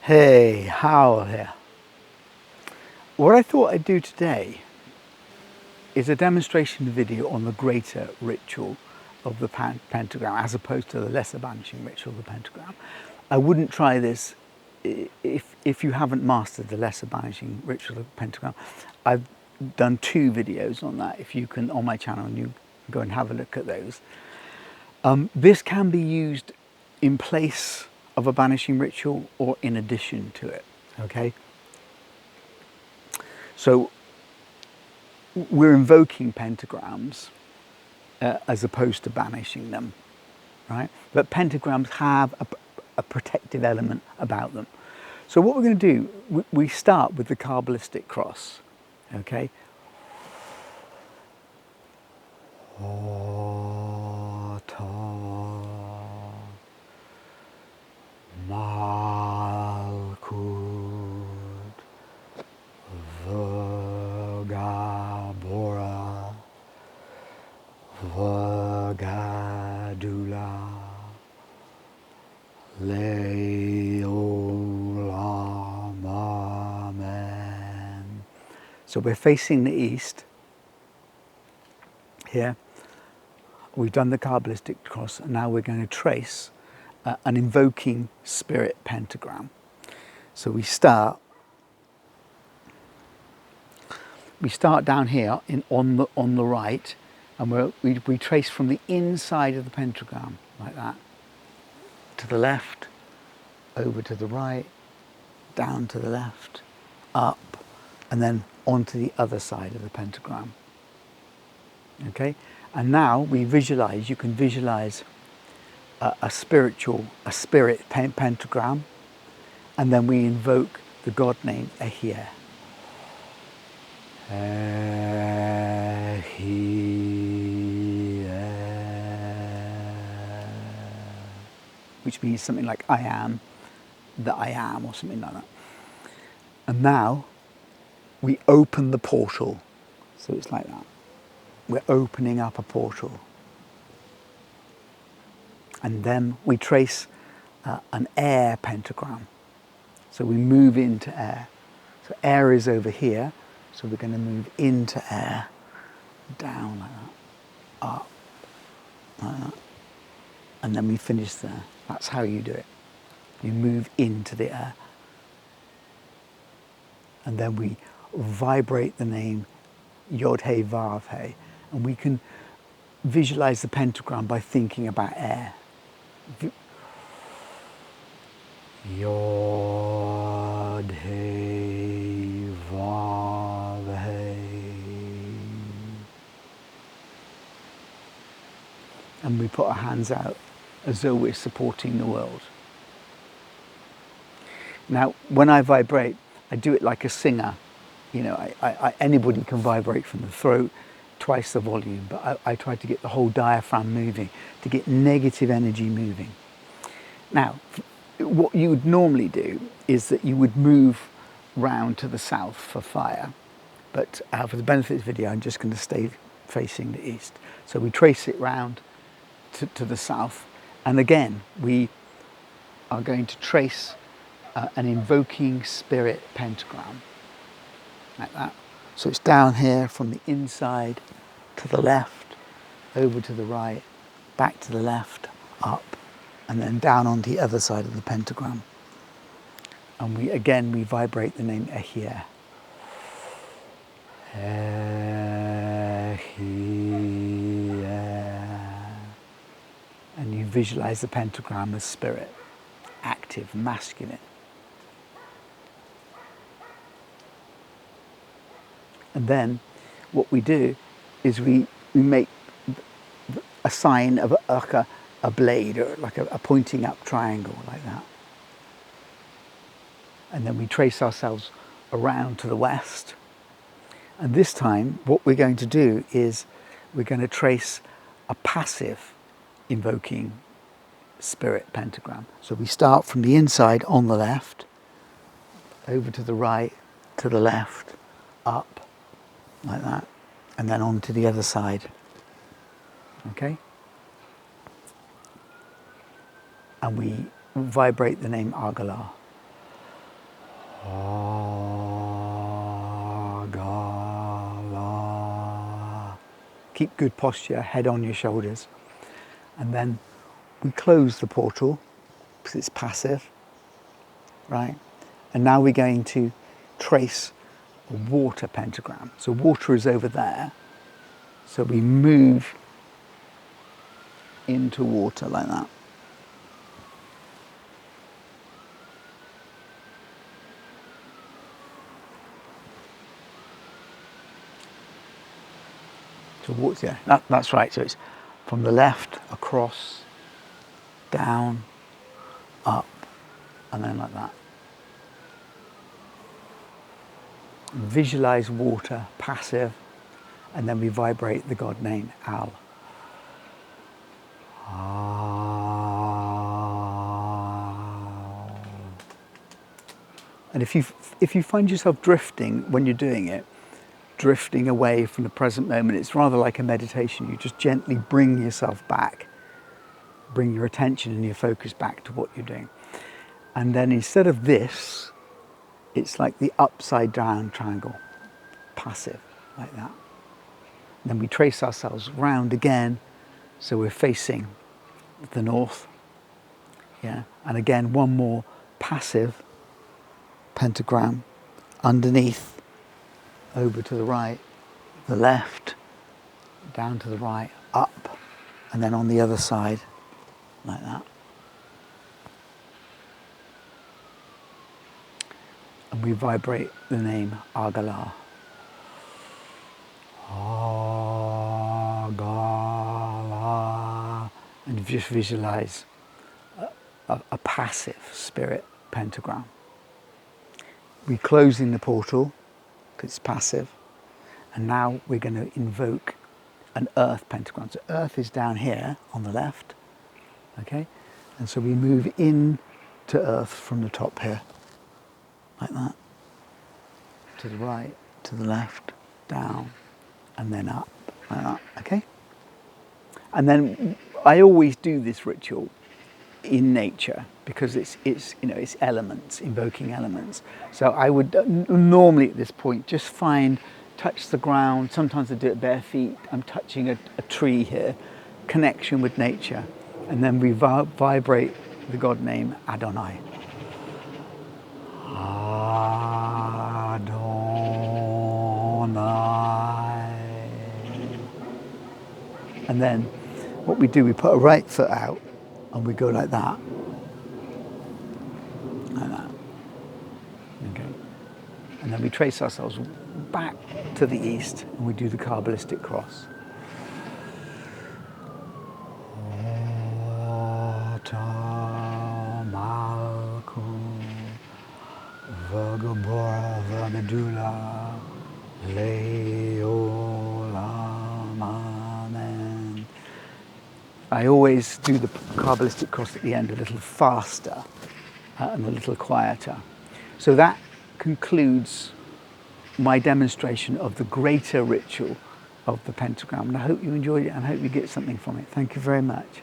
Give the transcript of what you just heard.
Hey, Howell here. What I thought I'd do today is a demonstration video on the greater ritual of the pentagram as opposed to the lesser banishing ritual of the pentagram. I wouldn't try this if you haven't mastered the lesser banishing ritual of the pentagram. I've done 2 videos on that. If you can, on my channel, and you go and have a look at those. This can be used in place of a banishing ritual or in addition to it, okay? So we're invoking pentagrams as opposed to banishing them, right? But pentagrams have a protective element about them. So what we're going to do, we start with the Kabbalistic cross, okay? So we're facing the east here. We've done the Kabbalistic cross, and now we're going to trace an invoking spirit pentagram. So we start down here on the right, and we trace from the inside of the pentagram like that, to the left, over to the right, down to the left, up, and then onto the other side of the pentagram. Okay, and now we visualize. You can visualize a spirit pentagram, and then we invoke the God name Ahia. Which means something like I am, that I am, or something like that. And now we open the portal. So it's like that. We're opening up a portal. And then we trace an air pentagram. So we move into air. So air is over here. So we're going to move into air, down like that, up like that. And then we finish there. That's how you do it. You move into the air. And then we vibrate the name Yod He Vav He. And we can visualize the pentagram by thinking about air. Yod He Vav He. And we put our hands out as though we're supporting the world. Now, when I vibrate, I do it like a singer. You know, anybody can vibrate from the throat, twice the volume, but I try to get the whole diaphragm moving, to get negative energy moving. Now, what you would normally do is that you would move round to the south for fire, but for the benefit of this video, I'm just going to stay facing the east. So we trace it round to the south, and again, we are going to trace an invoking spirit pentagram, like that. So it's down here from the inside to the left, over to the right, back to the left, up, and then down on the other side of the pentagram. And we vibrate the name Ahia. And you visualize the pentagram as spirit, active, masculine. And then what we do is we make a sign of a blade, or like a pointing up triangle like that. And then we trace ourselves around to the west. And this time what we're going to do is we're going to trace a passive invoking spirit pentagram. So we start from the inside on the left, over to the right, to the left, up, like that, and then on to the other side. Okay? And we vibrate the name Agala. Agala. Keep good posture, head on your shoulders. And then we close the portal because it's passive, right? And now we're going to trace a water pentagram. So water is over there. So we move into water like that. Towards, yeah, that's right. So it's from the left, across, down, up, and then like that. Visualize water, passive, and then we vibrate the God name, Al. And if you find yourself drifting when you're doing it, drifting away from the present moment, it's rather like a meditation. You just gently bring yourself back, bring your attention and your focus back to what you're doing. And then instead of this, it's like the upside down triangle, passive, like that. And then we trace ourselves round again, so we're facing the north. Yeah, and again, one more passive pentagram underneath, over to the right, the left, down to the right, up, and then on the other side, like that. And we vibrate the name Agala. Agala. And just visualize a passive spirit pentagram. We're closing the portal because it's passive. And now we're going to invoke an earth pentagram. So earth is down here on the left, okay? And so we move in to earth from the top here, like that. To the right, to the left, down, and then up, like that, okay? And then I always do this ritual in nature because it's elements, invoking elements. So I would normally at this point just touch the ground. Sometimes I do it bare feet. I'm touching a tree here, connection with nature. And then we vibrate the God name Adonai. Adonai. And then what we do, we put a right foot out and we go like that. Like that. Okay. And then we trace ourselves back to the east and we do the Kabbalistic cross. I always do the Kabbalistic cross at the end a little faster and a little quieter. So that concludes my demonstration of the greater ritual of the pentagram. And I hope you enjoyed it and I hope you get something from it. Thank you very much.